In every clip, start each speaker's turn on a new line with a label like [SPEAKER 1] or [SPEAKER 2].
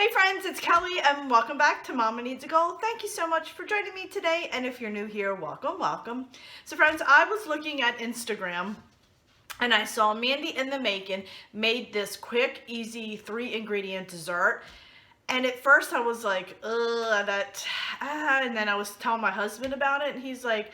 [SPEAKER 1] Hey friends, it's Kelly and welcome back to Mama Needs a Goal. Thank you so much for joining me today, and if you're new here, welcome. So friends, I was looking at Instagram and I saw Mandy in the Making made this quick, easy 3-ingredient dessert. And at first I was like, and then I was telling my husband about it and he's like,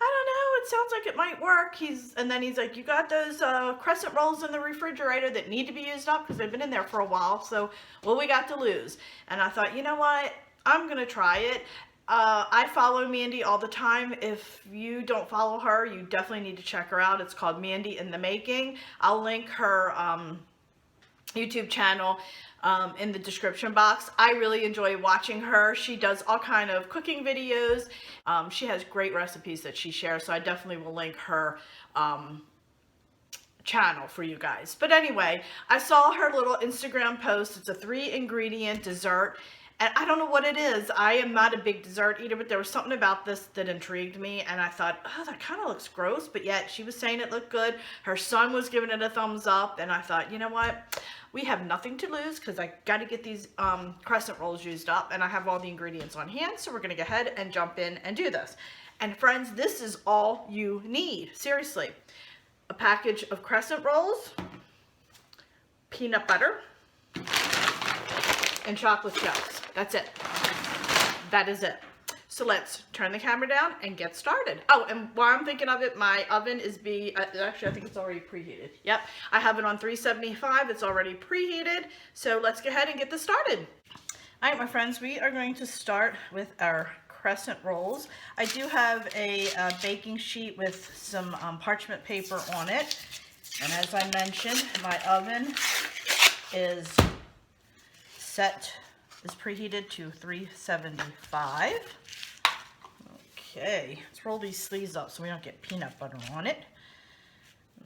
[SPEAKER 1] I don't know, it sounds like it might work. And then he's like, you got those Crescent rolls in the refrigerator that need to be used up because they've been in there for a while. So, what we got to lose? And I thought, you know what? I'm going to try it. I follow Mandy all the time. If you don't follow her, you definitely need to check her out. It's called Mandy in the Making. I'll link her YouTube channel in the description box. I really enjoy watching her. She does all kind of cooking videos. She has great recipes that she shares, so I definitely will link her channel for you guys. But anyway, I saw her little Instagram post. It's a 3-ingredient dessert. And I don't know what it is. I am not a big dessert eater, but there was something about this that intrigued me. And I thought, oh, that kind of looks gross. But yet she was saying it looked good. Her son was giving it a thumbs up. And I thought, you know what? We have nothing to lose because I got to get these Crescent rolls used up. And I have all the ingredients on hand. So we're going to go ahead and jump in and do this. And friends, this is all you need. Seriously. A package of Crescent rolls, peanut butter, and chocolate chips. That's it. That is it. So let's turn the camera down and get started. Oh, and while I'm thinking of it, my oven is actually, I think it's already preheated. Yep, I have it on 375. It's already preheated. So let's go ahead and get this started. All right, my friends, we are going to start with our Crescent rolls. I do have a baking sheet with some parchment paper on it. And as I mentioned, my oven is preheated to 375. Okay, let's roll these sleeves up so we don't get peanut butter on it.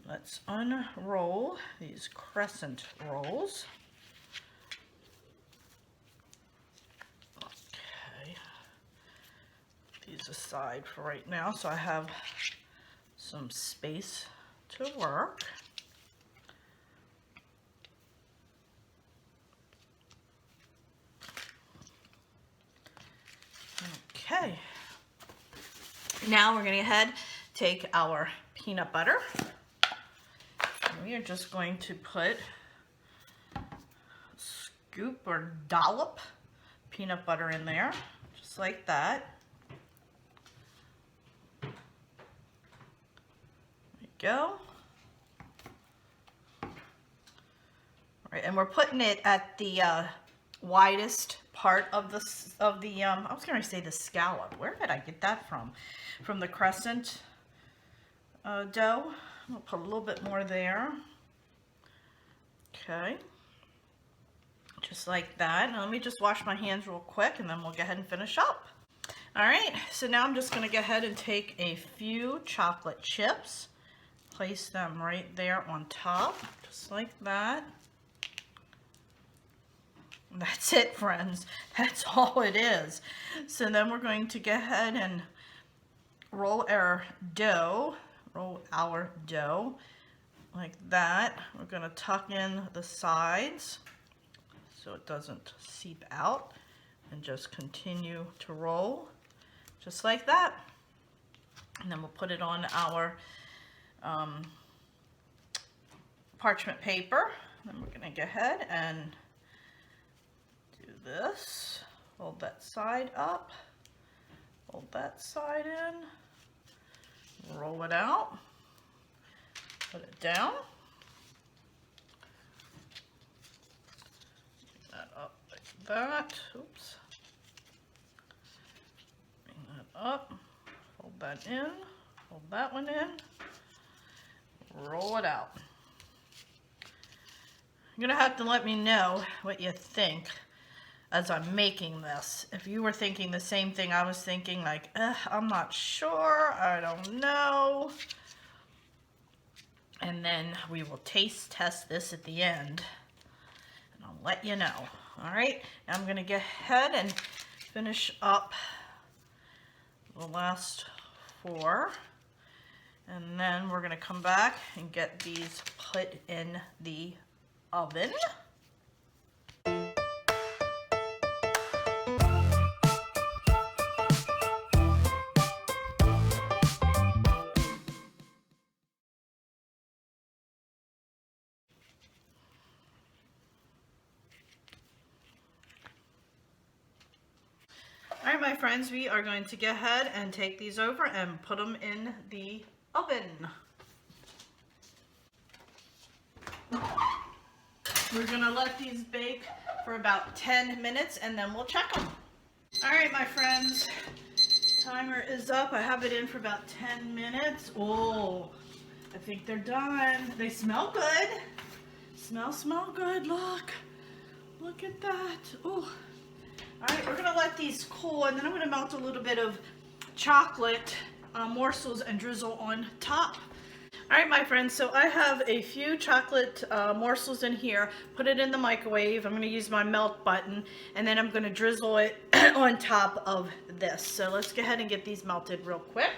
[SPEAKER 1] Let's unroll these Crescent rolls. Okay, these aside for right now so I have some space to work. Okay, now we're going to go ahead, take our peanut butter, and we are just going to put a scoop or dollop peanut butter in there, just like that. There we go. All right, and we're putting it at the widest part of the I was going to say the scallop. Where did I get that from? From the Crescent dough. I'll put a little bit more there. Okay. Just like that. Now let me just wash my hands real quick and then we'll go ahead and finish up. All right, so now I'm just going to go ahead and take a few chocolate chips, place them right there on top, just like that. That's it, friends. That's all it is. So then we're going to go ahead and roll our dough like that. We're going to tuck in the sides so it doesn't seep out and just continue to roll just like that. And then we'll put it on our parchment paper. Then we're going to go ahead and this, hold that side up, hold that side in, roll it out, put it down, bring that up like that, oops, bring that up, hold that in, hold that one in, roll it out. You're gonna have to let me know what you think as I'm making this. If you were thinking the same thing I was thinking, like, I'm not sure, I don't know. And then we will taste test this at the end, and I'll let you know. All right, now I'm gonna go ahead and finish up the last 4. And then we're gonna come back and get these put in the oven. my friends, we are going to go ahead and take these over and put them in the oven. We're gonna let these bake for about 10 minutes and then we'll check them. All right, my friends, timer is up. I have it in for about 10 minutes. Oh, I think they're done. They smell good. Smell good, look at that. Oh, all right, we're gonna let these cool and then I'm gonna melt a little bit of chocolate morsels and drizzle on top. All right, my friends, so I have a few chocolate morsels in here. Put it in the microwave. I'm going to use my melt button, and then I'm going to drizzle it on top of this. So let's go ahead and get these melted real quick.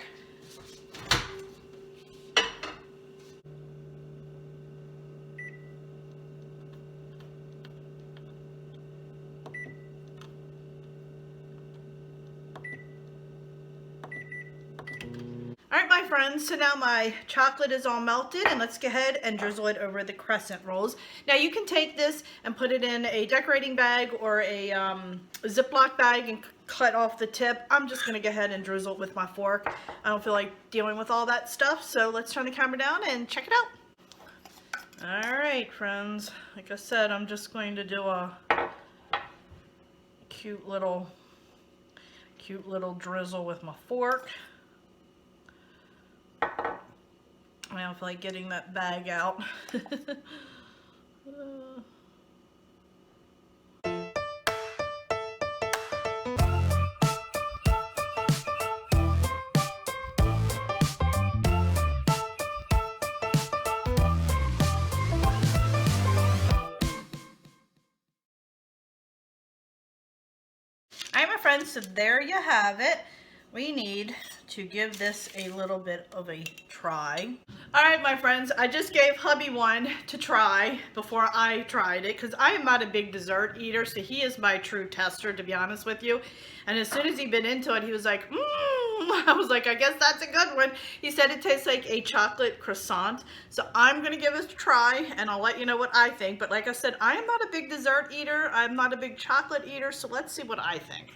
[SPEAKER 1] All right, my friends, so now my chocolate is all melted and let's go ahead and drizzle it over the crescent rolls. Now you can take this and put it in a decorating bag or a Ziploc bag and cut off the tip. I'm just gonna go ahead and drizzle it with my fork. I don't feel like dealing with all that stuff, so let's turn the camera down and check it out. All right, friends, like I said, I'm just going to do a cute little drizzle with my fork. I don't feel like getting that bag out. Alright, my friends, so there you have it. We need to give this a little bit of a try. Alright, my friends, I just gave hubby one to try before I tried it because I am not a big dessert eater, so he is my true tester, to be honest with you. And as soon as he bit into it, he was like, I was like, I guess that's a good one. He said it tastes like a chocolate croissant. So I'm going to give it a try and I'll let you know what I think. But like I said, I am not a big dessert eater. I'm not a big chocolate eater. So let's see what I think.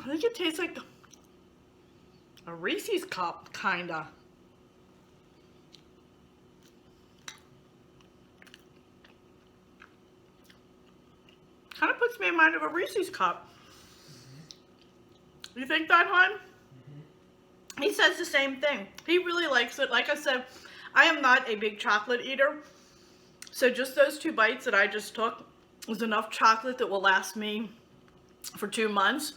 [SPEAKER 1] I think it tastes like a Reese's cup, kinda. Kind of puts me in mind of a Reese's cup. You think that, hon? He says the same thing. He really likes it. Like I said, I am not a big chocolate eater. So just those 2 bites that I just took was enough chocolate that will last me for 2 months.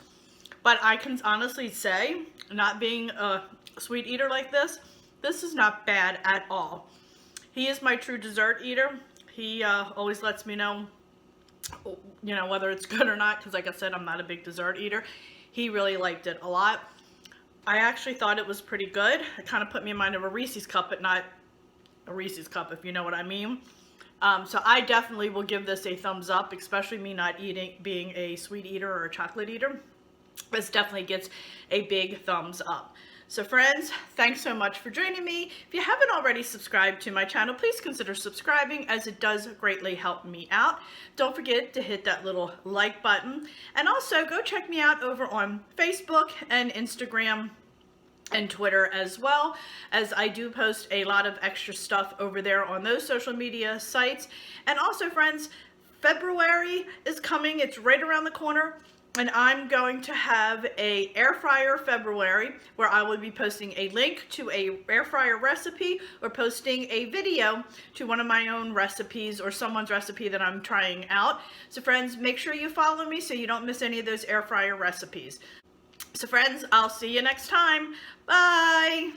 [SPEAKER 1] But I can honestly say, not being a sweet eater like this is not bad at all. He is my true dessert eater. He always lets me know, you know, whether it's good or not, because like I said, I'm not a big dessert eater. He really liked it a lot. I actually thought it was pretty good. It kind of put me in mind of a Reese's cup, but not a Reese's cup, if you know what I mean. So I definitely will give this a thumbs up, especially me not being a sweet eater or a chocolate eater. This definitely gets a big thumbs up. So friends, thanks so much for joining me. If you haven't already subscribed to my channel, please consider subscribing as it does greatly help me out. Don't forget to hit that little like button. And also go check me out over on Facebook and Instagram and Twitter as well, as I do post a lot of extra stuff over there on those social media sites. And also friends, February is coming. It's right around the corner. And I'm going to have a air fryer February where I will be posting a link to a air fryer recipe or posting a video to one of my own recipes or someone's recipe that I'm trying out. So friends, make sure you follow me so you don't miss any of those air fryer recipes. So friends, I'll see you next time. Bye.